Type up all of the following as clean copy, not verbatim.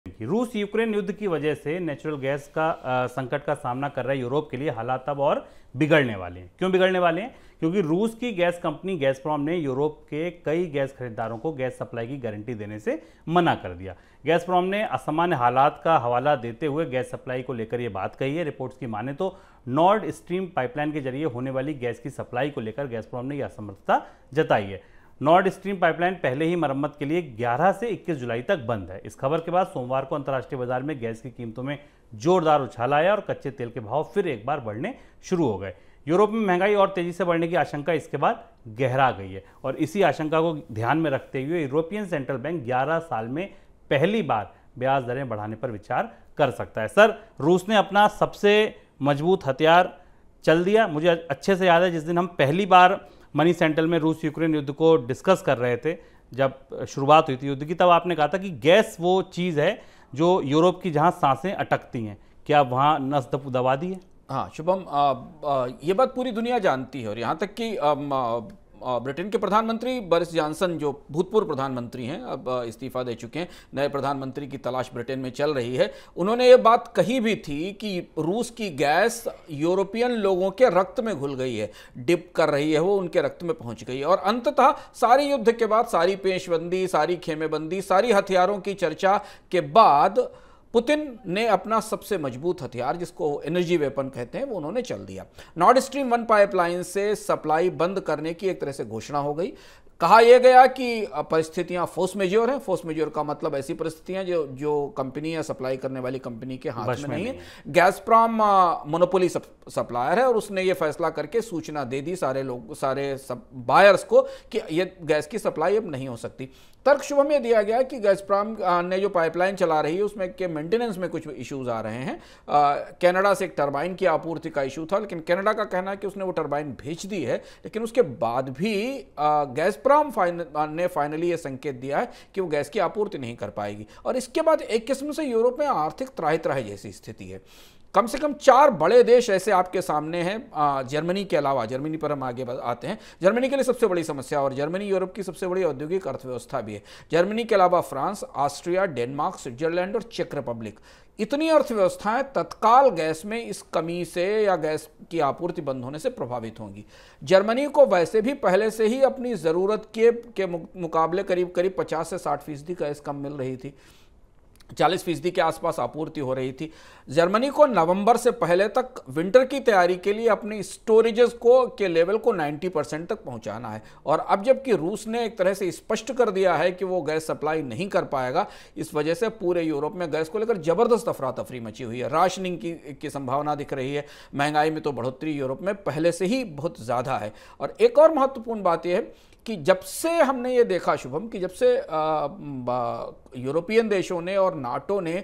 रूस यूक्रेन युद्ध की वजह से नेचुरल गैस का संकट का सामना कर रहे यूरोप के लिए हालात अब और बिगड़ने वाले हैं। क्यों बिगड़ने वाले हैं? क्योंकि रूस की गैस कंपनी गैसप्रॉम ने यूरोप के कई गैस खरीदारों को गैस सप्लाई की गारंटी देने से मना कर दिया। गैसप्रॉम ने असामान्य हालात का हवाला देते हुए गैस सप्लाई को लेकर यह बात कही है। रिपोर्ट्स की माने तो नॉर्ड स्ट्रीम पाइपलाइन के जरिए होने वाली गैस की सप्लाई को लेकर गैसप्रॉम ने यह असमर्थता जताई है। नॉर्ड स्ट्रीम पाइपलाइन पहले ही मरम्मत के लिए 11 से 21 जुलाई तक बंद है। इस खबर के बाद सोमवार को अंतर्राष्ट्रीय बाजार में गैस की कीमतों में जोरदार उछाल आया और कच्चे तेल के भाव फिर एक बार बढ़ने शुरू हो गए। यूरोप में महंगाई और तेजी से बढ़ने की आशंका इसके बाद गहरा गई है और इसी आशंका को ध्यान में रखते हुए यूरोपियन सेंट्रल बैंक 11 साल में पहली बार ब्याज दरें बढ़ाने पर विचार कर सकता है। सर, रूस ने अपना सबसे मजबूत हथियार चल दिया। मुझे अच्छे से याद है जिस दिन हम पहली बार मनी सेंट्रल में रूस यूक्रेन युद्ध को डिस्कस कर रहे थे, जब शुरुआत हुई थी युद्ध की, तब आपने कहा था कि गैस वो चीज़ है जो यूरोप की जहां सांसें अटकती हैं। क्या वहां नस दबा दी है? हाँ शुभम, ये बात पूरी दुनिया जानती है और यहाँ तक कि ब्रिटेन के प्रधानमंत्री बोरिस जॉनसन, जो भूतपूर्व प्रधानमंत्री हैं, अब इस्तीफा दे चुके हैं, नए प्रधानमंत्री की तलाश ब्रिटेन में चल रही है। उन्होंने ये बात कही भी थी कि रूस की गैस यूरोपियन लोगों के रक्त में घुल गई है, डिप कर रही है, वो उनके रक्त में पहुंच गई है। और अंततः सारी युद्ध के बाद, सारी पेशबंदी, सारी खेमेबंदी, सारी हथियारों की चर्चा के बाद पुतिन ने अपना सबसे मजबूत हथियार, जिसको एनर्जी वेपन कहते हैं, वो उन्होंने चल दिया। नॉर्ड स्ट्रीम 1 पाइपलाइन से सप्लाई बंद करने की एक तरह से घोषणा हो गई। कहा यह गया कि परिस्थितियां फोर्स मेजोर हैं। फोर्स मेजोर का मतलब ऐसी परिस्थितियां जो कंपनी या सप्लाई करने वाली कंपनी के हाथ में नहीं है। गैसप्रॉम मोनोपोली सप्लायर है और उसने ये फैसला करके सूचना दे दी सारे बायर्स को कि ये गैस की सप्लाई अब नहीं हो सकती। तर्क शुभम यह दिया गया कि गैसप्रॉम ने जो पाइपलाइन चला रही है उसमें के मेंटेनेंस में कुछ इश्यूज आ रहे हैं। कनाडा से एक टरबाइन की आपूर्ति का इशू था, लेकिन कनाडा का कहना है कि उसने वो टरबाइन भेज दी है, लेकिन उसके बाद भी गैसप्रॉम ने फाइनली ये संकेत दिया है कि वो गैस की आपूर्ति नहीं कर पाएगी। और इसके बाद एक किस्म से यूरोप में आर्थिक त्राहि त्राहि जैसी स्थिति है। कम से कम 4 बड़े देश ऐसे आपके सामने हैं, जर्मनी के अलावा। जर्मनी पर हम आगे आते हैं। जर्मनी के लिए सबसे बड़ी समस्या, और जर्मनी यूरोप की सबसे बड़ी औद्योगिक अर्थव्यवस्था भी है। जर्मनी के अलावा फ्रांस, ऑस्ट्रिया, डेनमार्क, स्विट्जरलैंड और चेक रिपब्लिक, इतनी अर्थव्यवस्थाएं तत्काल गैस में इस कमी से या गैस की आपूर्ति बंद होने से प्रभावित होंगी। जर्मनी को वैसे भी पहले से ही अपनी ज़रूरत के मुकाबले करीब 50 से 60% गैस कम मिल रही थी, 40% के आसपास आपूर्ति हो रही थी। जर्मनी को नवंबर से पहले तक विंटर की तैयारी के लिए अपने स्टोरेजेस के लेवल को 90% तक पहुंचाना है। और अब जबकि रूस ने एक तरह से स्पष्ट कर दिया है कि वो गैस सप्लाई नहीं कर पाएगा, इस वजह से पूरे यूरोप में गैस को लेकर जबरदस्त अफरा तफरी मची हुई है। राशनिंग की संभावना दिख रही है। महंगाई में तो बढ़ोतरी यूरोप में पहले से ही बहुत ज़्यादा है। और एक और महत्वपूर्ण बात यह है कि जब से हमने ये देखा शुभम, कि जब से यूरोपियन देशों ने और नाटो ने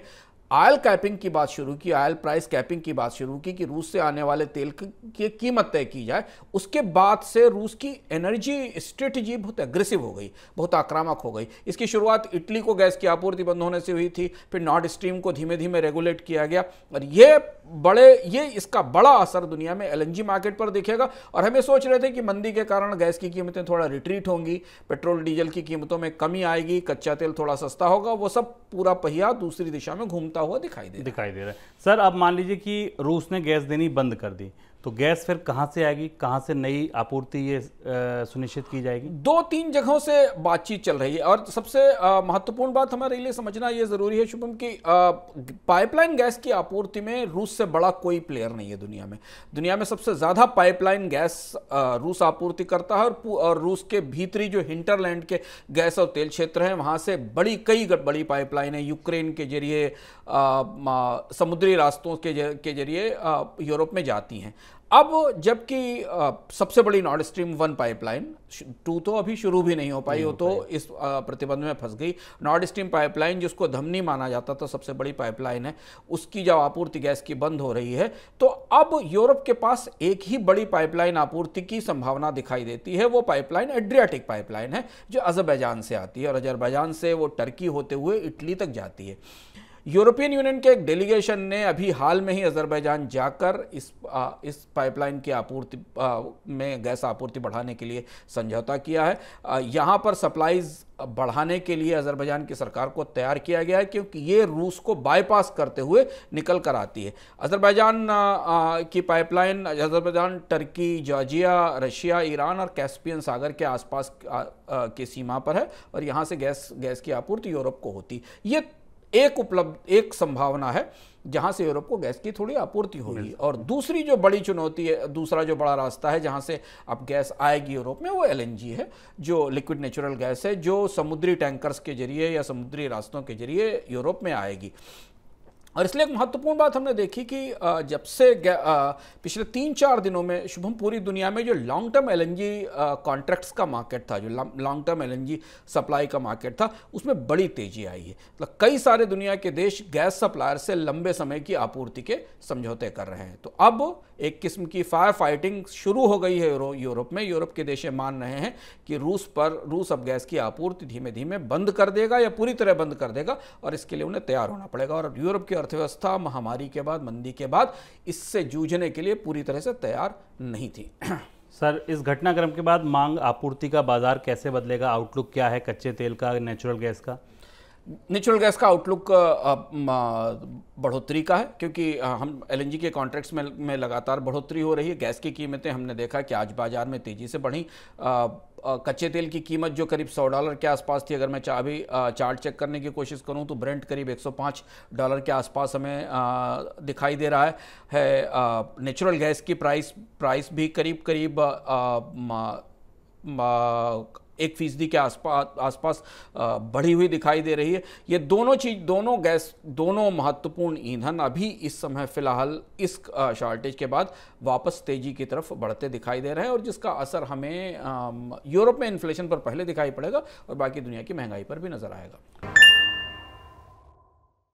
ऑयल कैपिंग की बात शुरू की, ऑयल प्राइस कैपिंग की बात शुरू की कि रूस से आने वाले तेल की कीमत तय की जाए, उसके बाद से रूस की एनर्जी स्ट्रेटजी बहुत एग्रेसिव हो गई, बहुत आक्रामक हो गई। इसकी शुरुआत इटली को गैस की आपूर्ति बंद होने से हुई थी, फिर नॉर्ड स्ट्रीम को धीमे धीमे रेगुलेट किया गया और ये इसका बड़ा असर दुनिया में एलएनजी मार्केट पर दिखेगा। और हमें सोच रहे थे कि मंदी के कारण गैस की कीमतें थोड़ा रिट्रीट होंगी, पेट्रोल डीजल की कीमतों में कमी आएगी, कच्चा तेल थोड़ा सस्ता होगा, वो सब पूरा पहिया दूसरी दिशा में घूमता हुआ दिखाई दे रहा है। सर, अब मान लीजिए कि रूस ने गैस देनी बंद कर दी, तो गैस फिर कहां से आएगी, कहां से नई आपूर्ति ये सुनिश्चित की जाएगी? 2-3 जगहों से बातचीत चल रही है। और सबसे महत्वपूर्ण बात हमारे लिए समझना ये जरूरी है शुभम कि पाइपलाइन गैस की आपूर्ति में रूस से बड़ा कोई प्लेयर नहीं है दुनिया में। दुनिया में सबसे ज्यादा पाइपलाइन गैस रूस आपूर्ति करता है और रूस के भीतरी जो हिंटरलैंड के गैस और तेल क्षेत्र हैं, वहां से कई बड़ी पाइपलाइन है यूक्रेन के जरिए, समुद्री रास्तों के जरिए यूरोप में जाती हैं। अब जबकि सबसे बड़ी नॉर्ड स्ट्रीम 1 पाइपलाइन 2 तो अभी शुरू भी नहीं हो पाई, वो तो इस प्रतिबंध में फंस गई। नॉर्ड स्ट्रीम पाइपलाइन, जिसको धमनी माना जाता था, सबसे बड़ी पाइपलाइन है, उसकी जब आपूर्ति गैस की बंद हो रही है, तो अब यूरोप के पास एक ही बड़ी पाइपलाइन आपूर्ति की संभावना दिखाई देती है। वो पाइपलाइन एड्रियाटिक पाइपलाइन है, जो अज़रबैजान से आती है और अज़रबैजान से वो टर्की होते हुए इटली तक जाती है। यूरोपियन यूनियन के एक डेलीगेशन ने अभी हाल में ही अजरबैजान जाकर इस पाइपलाइन की आपूर्ति में गैस आपूर्ति बढ़ाने के लिए समझौता किया है। यहाँ पर सप्लाईज बढ़ाने के लिए अजरबैजान की सरकार को तैयार किया गया है, क्योंकि ये रूस को बाईपास करते हुए निकल कर आती है। अजरबैजान की pipeline Azerbaijan, Turkey, Georgia, Russia, Iran और कैस्पियन सागर के आसपास की सीमा पर है और यहाँ से गैस की आपूर्ति यूरोप को होती। ये एक संभावना है जहां से यूरोप को गैस की थोड़ी आपूर्ति होगी। और दूसरी जो बड़ी चुनौती है, दूसरा जो बड़ा रास्ता है जहां से अब गैस आएगी यूरोप में, वो एलएनजी है, जो लिक्विड नेचुरल गैस है, जो समुद्री टैंकर्स के जरिए या समुद्री रास्तों के जरिए यूरोप में आएगी। और इसलिए एक महत्वपूर्ण बात हमने देखी कि जब से पिछले 3-4 दिनों में शुभम पूरी दुनिया में जो लॉन्ग टर्म एलएनजी कॉन्ट्रैक्ट्स का मार्केट था, जो लॉन्ग टर्म एलएनजी सप्लाई का मार्केट था, उसमें बड़ी तेजी आई है। मतलब कई सारे दुनिया के देश गैस सप्लायर से लंबे समय की आपूर्ति के समझौते कर रहे हैं। तो अब एक किस्म की फायर फाइटिंग शुरू हो गई है यूरोप में। यूरोप के देश मान रहे हैं कि रूस अब गैस की आपूर्ति धीमे धीमे बंद कर देगा या पूरी तरह बंद कर देगा, और इसके लिए उन्हें तैयार होना पड़ेगा। और यूरोप की अर्थव्यवस्था महामारी के बाद, मंदी के बाद इससे जूझने के लिए पूरी तरह से तैयार नहीं थी। सर, इस घटनाक्रम के बाद मांग आपूर्ति का बाजार कैसे बदलेगा? आउटलुक क्या है कच्चे तेल का, नेचुरल गैस का? नेचुरल गैस का आउटलुक बढ़ोतरी का है, क्योंकि हम एलएनजी के कॉन्ट्रैक्ट्स में लगातार बढ़ोतरी हो रही है। गैस की कीमतें हमने देखा कि आज बाजार में तेज़ी से बढ़ी। कच्चे तेल की कीमत जो करीब $100 के आसपास थी, अगर मैं अभी चार्ट चेक करने की कोशिश करूं तो ब्रेंट करीब $105 के आसपास हमें दिखाई दे रहा है। नेचुरल गैस की प्राइस भी करीब 1% के आसपास बढ़ी हुई दिखाई दे रही है। ये दोनों महत्वपूर्ण ईंधन अभी इस समय फिलहाल इस शॉर्टेज के बाद वापस तेजी की तरफ बढ़ते दिखाई दे रहे हैं, और जिसका असर हमें यूरोप में इन्फ्लेशन पर पहले दिखाई पड़ेगा और बाकी दुनिया की महंगाई पर भी नजर आएगा।